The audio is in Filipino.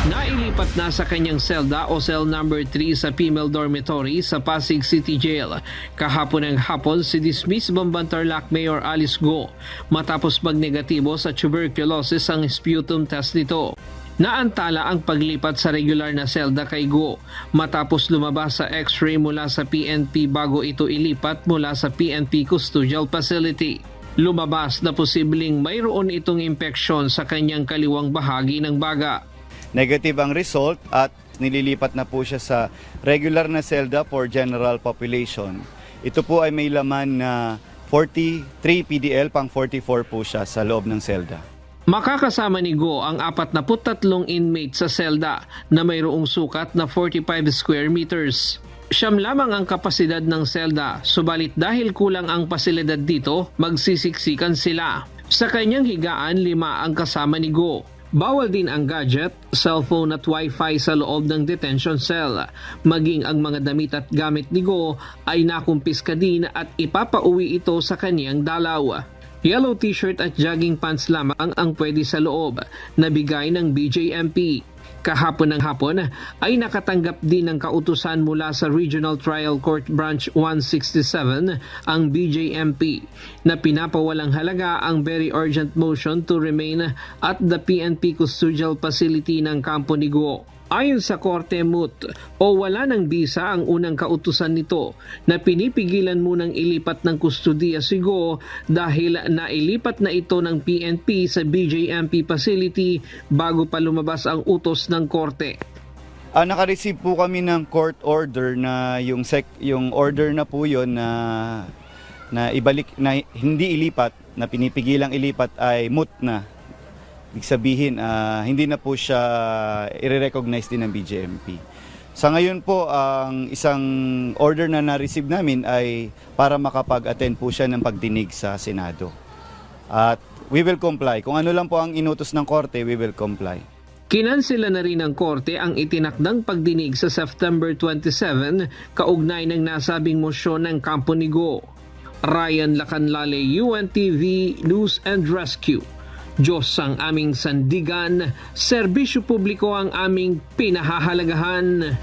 Nailipat na sa kanyang selda o cell number 3 sa female dormitory sa Pasig City Jail. Kahapon ng hapon si dismissed Bamban Tarlac Mayor Alice Go matapos magnegatibo sa tuberculosis ang sputum test nito. Naantala ang paglipat sa regular na selda kay Go matapos lumabas sa x-ray mula sa PNP bago ito ilipat mula sa PNP Custodial Facility. Lumabas na posibleng mayroon itong impeksyon sa kanyang kaliwang bahagi ng baga. Negative ang result at nililipat na po siya sa regular na selda for general population. Ito po ay may laman na 43 PDL, pang 44 po siya sa loob ng selda. Makakasama ni Go ang 43 inmate sa selda na mayroong sukat na 45 square meters. Siyam lamang ang kapasidad ng selda, subalit dahil kulang ang pasilidad dito, magsisiksikan sila. Sa kanyang higaan, 5 ang kasama ni Go. Bawal din ang gadget, cellphone at wifi sa loob ng detention cell. Maging ang mga damit at gamit ni Go ay nakumpiska din at ipapauwi ito sa kaniyang dalaw. Yellow t-shirt at jogging pants lamang ang pwede sa loob, nabigay ng BJMP. Kahapon ng hapon ay nakatanggap din ng kautusan mula sa Regional Trial Court Branch 167 ang BJMP na pinapawalang halaga ang very urgent motion to remain at the PNP Custodial Facility ng kampo ni Go. Ayon sa korte moot o wala ng bisa ang unang kautusan nito na pinipigilan munang ilipat ng kustudiya si Go dahil nailipat na ito ng PNP sa BJMP facility bago pa lumabas ang utos ng korte. Naka-receive po kami ng court order na yung order na po yun na ibalik na hindi ilipat, na pinipigilang ilipat ay moot na. Ibig sabihin, hindi na po siya i-recognize din ng BJMP. Sa ngayon po, ang isang order na na-receive namin ay para makapag-attend po siya ng pagdinig sa Senado. At we will comply. Kung ano lang po ang inutos ng korte, we will comply. Kinansela na rin ng korte ang itinakdang pagdinig sa September 27 kaugnay ng nasabing mosyon ng kampo ni Go. Ryan Lacanlale, UNTV News and Rescue. Diyos ang aming sandigan, serbisyo publiko ang aming pinahahalagahan.